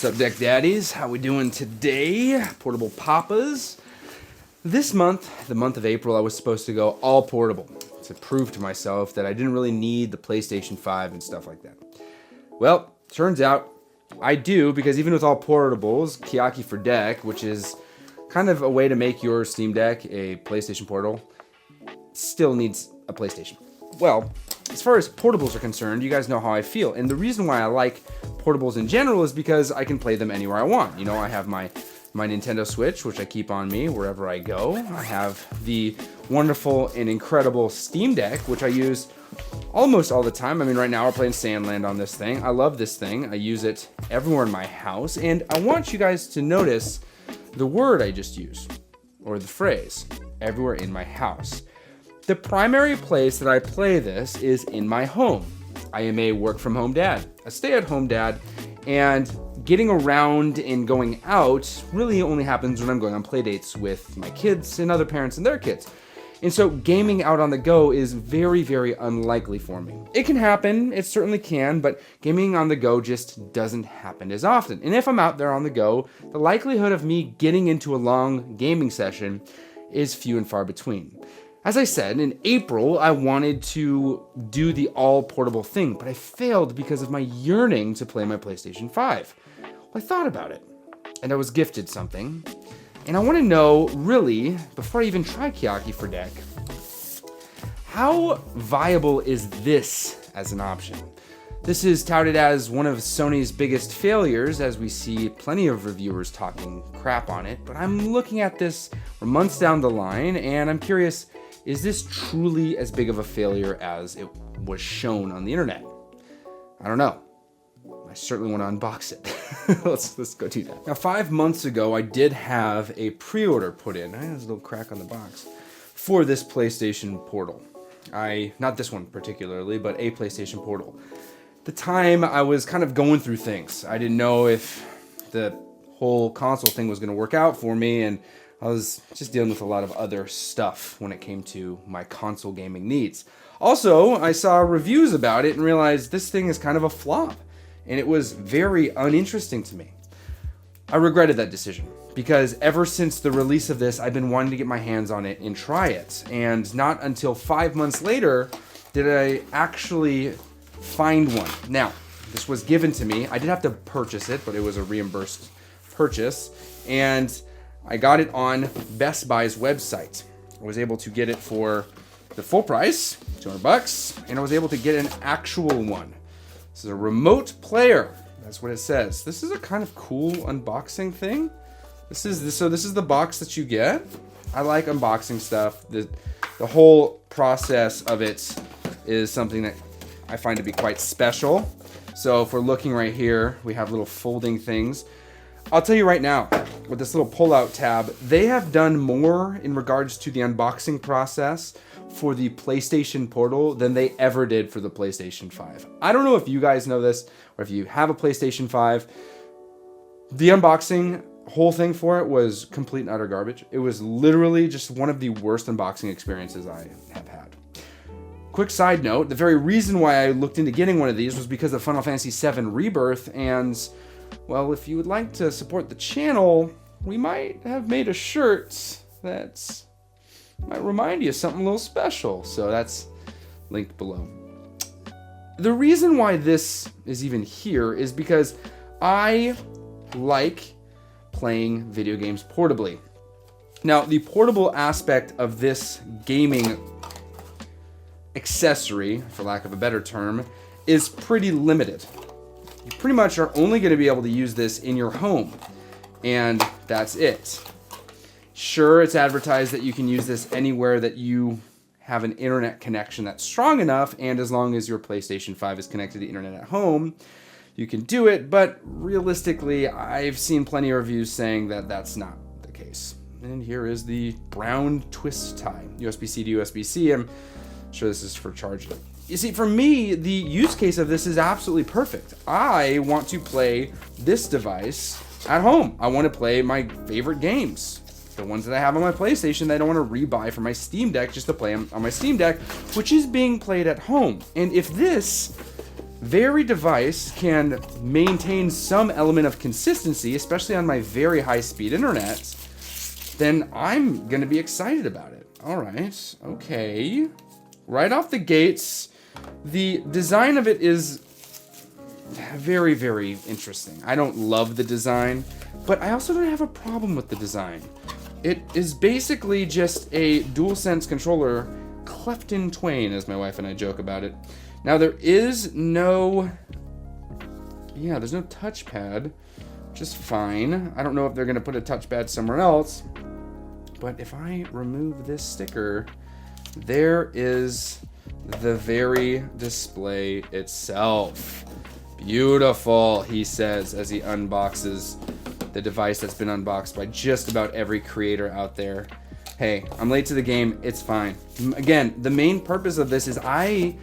What's up, Deck Daddies? How we doing today? Portable Papas. This month, the month of April, I was supposed to go all portable to prove to myself that I didn't really need the PlayStation 5 and stuff like that. Well, turns out I do, because even with all portables, Kiyaki for Deck, which is kind of a way to make your Steam Deck a PlayStation Portal, still needs a PlayStation. Well, as far as portables are concerned, you guys know how I feel. And the reason why I like portables in general is because I can play them anywhere I want. You know, I have my Nintendo Switch, which I keep on me wherever I go. I have the wonderful and incredible Steam Deck, which I use almost all the time. I mean, right now we're playing Sandland on this thing. I love this thing. I use it everywhere in my house. And I want you guys to notice the word I just used, or the phrase, everywhere in my house. The primary place that I play this is in my home. I am a work-from-home dad, a stay-at-home dad, and getting around and going out really only happens when I'm going on play dates with my kids and other parents and their kids. And so gaming out on the go is very, very unlikely for me. It can happen, it certainly can, but gaming on the go just doesn't happen as often. And if I'm out there on the go, the likelihood of me getting into a long gaming session is few and far between. As I said, in April, I wanted to do the all-portable thing, but I failed because of my yearning to play my PlayStation 5. Well, I thought about it, and I was gifted something, and I want to know, really, before I even try Kiyaki for Deck, how viable is this as an option? This is touted as one of Sony's biggest failures, as we see plenty of reviewers talking crap on it, but I'm looking at this months down the line, and I'm curious, is this truly as big of a failure as it was shown on the internet? I don't know. I certainly want to unbox it. Let's go do that. Now, 5 months ago, I did have a pre-order put in. There's a little crack on the box for this PlayStation Portal. Not this one particularly, but a PlayStation Portal. At the time, I was kind of going through things. I didn't know if the whole console thing was going to work out for me, and I was just dealing with a lot of other stuff when it came to my console gaming needs. Also, I saw reviews about it and realized this thing is kind of a flop, and it was very uninteresting to me. I regretted that decision, because ever since the release of this, I've been wanting to get my hands on it and try it, and not until 5 months later did I actually find one. Now, this was given to me. I did have to purchase it, but it was a reimbursed purchase, and I got it on Best Buy's website. I was able to get it for the full price, $200, and I was able to get an actual one. This is a remote player. That's what it says. This is a kind of cool unboxing thing. This is the box that you get. I like unboxing stuff. The whole process of it is something that I find to be quite special. So if we're looking right here, we have little folding things. I'll tell you right now, with this little pull-out tab, they have done more in regards to the unboxing process for the PlayStation Portal than they ever did for the PlayStation 5. I don't know if you guys know this, or if you have a PlayStation 5. The unboxing whole thing for it was complete and utter garbage. It was literally just one of the worst unboxing experiences I have had. Quick side note, the very reason why I looked into getting one of these was because of Final Fantasy VII Rebirth, and well, if you would like to support the channel, we might have made a shirt that might remind you of something a little special. So that's linked below. The reason why this is even here is because I like playing video games portably. Now, the portable aspect of this gaming accessory, for lack of a better term, is pretty limited. You pretty much are only going to be able to use this in your home, and that's it. Sure, it's advertised that you can use this anywhere that you have an internet connection that's strong enough, and as long as your PlayStation 5 is connected to the internet at home, you can do it, but realistically, I've seen plenty of reviews saying that that's not the case. And here is the brown twist tie, USB-C to USB-C. I'm sure this is for charging. You see, for me, the use case of this is absolutely perfect. I want to play this device at home. I want to play my favorite games. The ones that I have on my PlayStation that I don't want to rebuy for my Steam Deck just to play them on my Steam Deck, which is being played at home. And if this very device can maintain some element of consistency, especially on my very high-speed internet, then I'm gonna be excited about it. All right, okay. Right off the gates, the design of it is very, very interesting. I don't love the design, but I also don't have a problem with the design. It is basically just a DualSense controller cleft in twain, as my wife and I joke about it. Now there is no, there's no touchpad, which is fine. I don't know if they're gonna put a touchpad somewhere else, but if I remove this sticker, there is the very display itself. Beautiful, he says as he unboxes the device that's been unboxed by just about every creator out there. Hey, I'm late to the game, it's fine. Again, the main purpose of this is I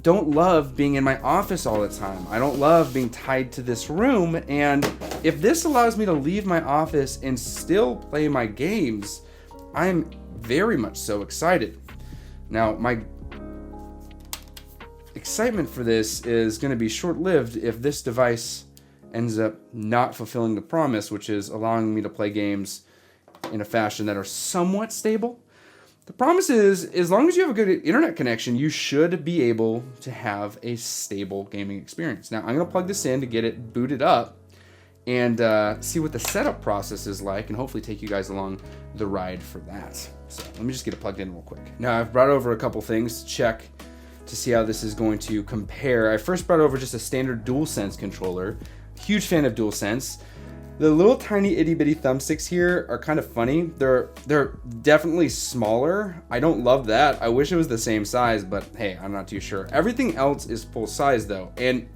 don't love being in my office all the time. I don't love being tied to this room, and if this allows me to leave my office and still play my games, I'm very much so excited. Now, my excitement for this is going to be short-lived if this device ends up not fulfilling the promise, which is allowing me to play games in a fashion that are somewhat stable. The promise is, as long as you have a good internet connection, you should be able to have a stable gaming experience. Now, I'm going to plug this in to get it booted up and see what the setup process is like, and hopefully take you guys along the ride for that. So let me just get it plugged in real quick. Now, I've brought over a couple things to check to see how this is going to compare. I first brought over just a standard DualSense controller. Huge fan of DualSense. The little tiny itty bitty thumbsticks here are kind of funny. They're definitely smaller. I don't love that. I wish it was the same size, but hey, I'm not too sure. Everything else is full size though. And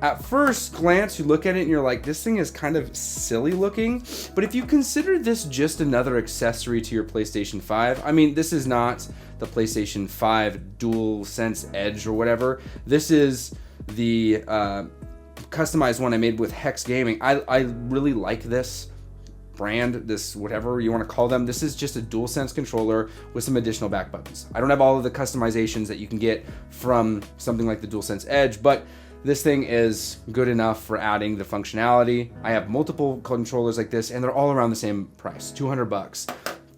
at first glance, you look at it and you're like, this thing is kind of silly looking. But if you consider this just another accessory to your PlayStation 5, I mean, this is not the PlayStation 5 DualSense Edge or whatever. This is the customized one I made with Hex Gaming. I really like this brand, this whatever you want to call them. This is just a DualSense controller with some additional back buttons. I don't have all of the customizations that you can get from something like the DualSense Edge, but this thing is good enough for adding the functionality. I have multiple controllers like this, and they're all around the same price, $200.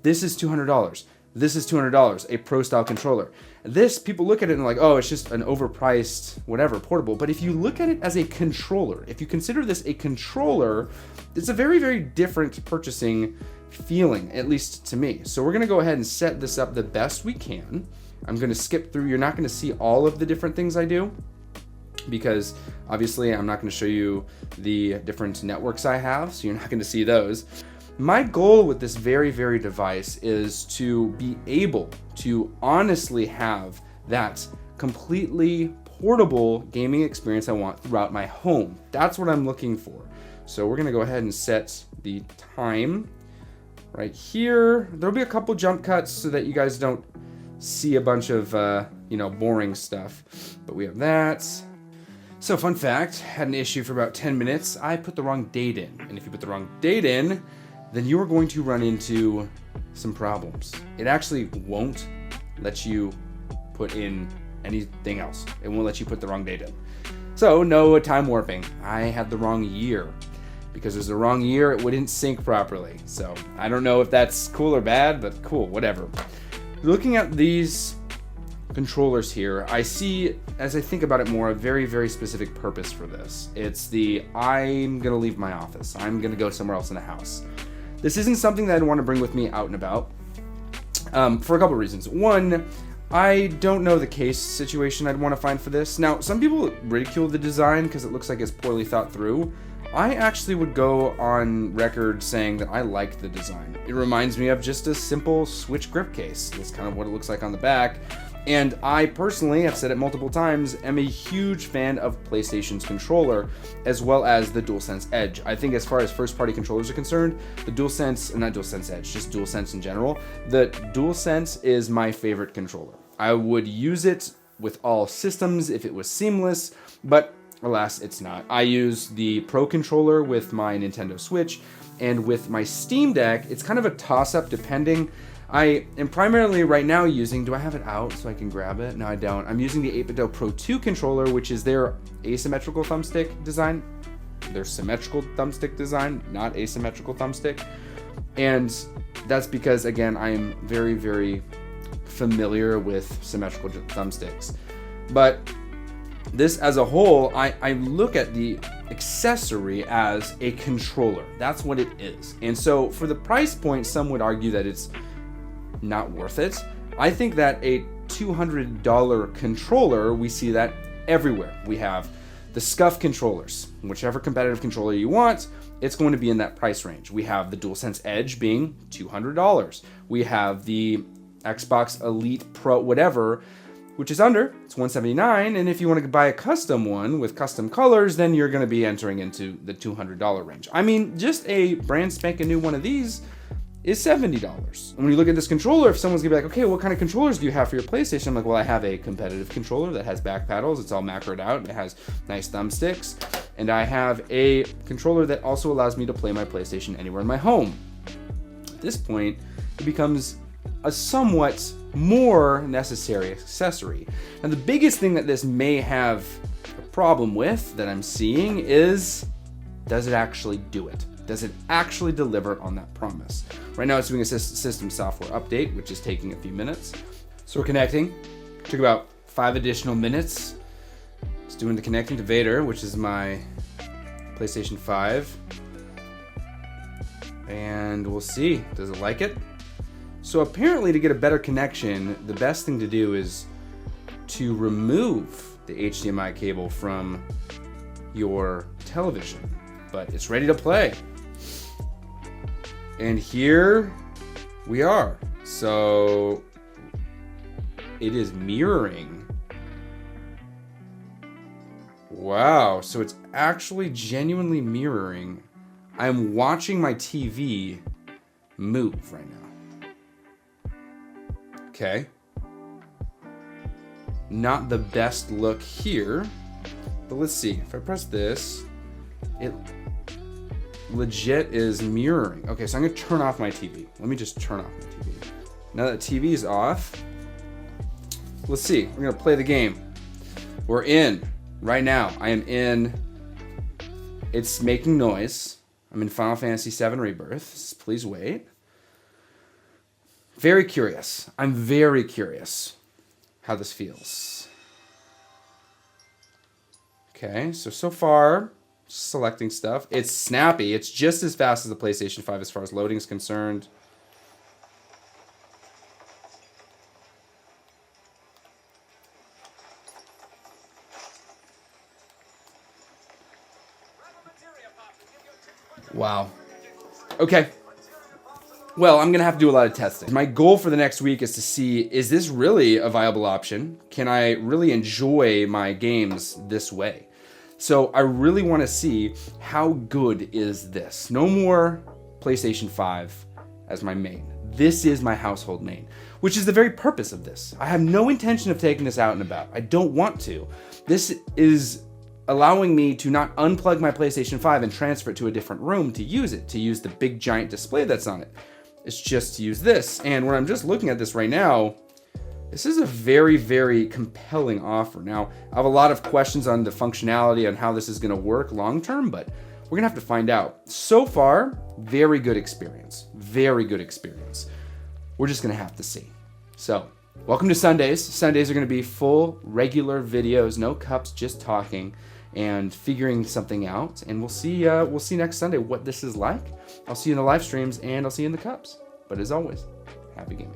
This is $200. This is $200, a pro style controller. This, people look at it and like, oh, it's just an overpriced, whatever, portable. But if you look at it as a controller, if you consider this a controller, it's a very, very different purchasing feeling, at least to me. So we're gonna go ahead and set this up the best we can. I'm gonna skip through, you're not gonna see all of the different things I do, because obviously I'm not gonna show you the different networks I have, so you're not gonna see those. My goal with this very, very device is to be able to honestly have that completely portable gaming experience I want throughout my home. That's what I'm looking for. So we're gonna go ahead and set the time right here. There'll be a couple jump cuts so that you guys don't see a bunch of, boring stuff, but we have that. So fun fact, had an issue for about 10 minutes. I put the wrong date in, and if you put the wrong date in, then you are going to run into some problems. It actually won't let you put in anything else. It won't let you put the wrong date in. So no time warping. I had the wrong year. Because it was the wrong year, it wouldn't sync properly. So I don't know if that's cool or bad, but cool, whatever. Looking at these controllers here, I see, as I think about it more, a very, very specific purpose for this. It's the, I'm gonna leave my office. I'm gonna go somewhere else in the house. This isn't something that I'd want to bring with me out and about for a couple of reasons. One, I don't know the case situation I'd want to find for this. Now, some people ridicule the design because it looks like it's poorly thought through. I actually would go on record saying that I like the design. It reminds me of just a simple Switch grip case. That's kind of what it looks like on the back. And I personally, have said it multiple times, am a huge fan of PlayStation's controller, as well as the DualSense Edge. I think as far as first-party controllers are concerned, the DualSense, not DualSense Edge, just DualSense in general, the DualSense is my favorite controller. I would use it with all systems if it was seamless, but alas, it's not. I use the Pro Controller with my Nintendo Switch, and with my Steam Deck, it's kind of a toss-up depending. I am primarily right now using, do I have it out so I can grab it? No, I don't. I'm using the 8BitDo Pro 2 controller, which is their asymmetrical thumbstick design. Their symmetrical thumbstick design, not asymmetrical thumbstick. And that's because, again, I am very, very familiar with symmetrical thumbsticks. But this as a whole, I look at the accessory as a controller. That's what it is. And so for the price point, some would argue that it's not worth it. I think that a $200 controller, we see that everywhere. We have the SCUF controllers, whichever competitive controller you want, it's going to be in that price range. We have the DualSense Edge being $200. We have the Xbox Elite Pro whatever, which is under, it's $179, and if you want to buy a custom one with custom colors, then you're going to be entering into the $200 range. I mean, just a brand spanking new one of these is $70. And when you look at this controller, if someone's gonna be like, okay, what kind of controllers do you have for your PlayStation? I'm like, well, I have a competitive controller that has back paddles, it's all macroed out, it has nice thumbsticks, and I have a controller that also allows me to play my PlayStation anywhere in my home. At this point, it becomes a somewhat more necessary accessory. And the biggest thing that this may have a problem with that I'm seeing is, does it actually do it? Does it actually deliver on that promise? Right now it's doing a system software update, which is taking a few minutes. So we're connecting. Took about 5 additional minutes. It's doing the connecting to Vader, which is my PlayStation 5. And we'll see, does it like it? So apparently to get a better connection, the best thing to do is to remove the HDMI cable from your television. But it's ready to play. And here we are. So it is mirroring. Wow, so it's actually genuinely mirroring. I'm watching my TV move right now. Okay. Not the best look here, but let's see. If I press this, it legit is mirroring. Okay, so I'm gonna turn off my TV. Let me just turn off my TV. Now that TV is off, let's see. We're gonna play the game. We're in right now. I am in. It's making noise. I'm in Final Fantasy VII Rebirth. Please wait. Very curious. I'm very curious how this feels. Okay, so far, selecting stuff. It's snappy. It's just as fast as the PlayStation 5 as far as loading is concerned. Wow. Okay. Well, I'm going to have to do a lot of testing. My goal for the next week is to see, is this really a viable option? Can I really enjoy my games this way? So I really want to see how good is this. No more PlayStation 5 as my main. This is my household main, which is the very purpose of this. I have no intention of taking this out and about. I don't want to. This is allowing me to not unplug my PlayStation 5 and transfer it to a different room to use it, to use the big giant display that's on it. It's just to use this. And when I'm just looking at this right now, this is a very, very compelling offer. Now, I have a lot of questions on the functionality and how this is going to work long term, but we're going to have to find out. So far, very good experience. Very good experience. We're just going to have to see. So, welcome to Sundays. Sundays are going to be full, regular videos, no cups, just talking and figuring something out. And we'll see next Sunday what this is like. I'll see you in the live streams and I'll see you in the cups. But as always, happy gaming.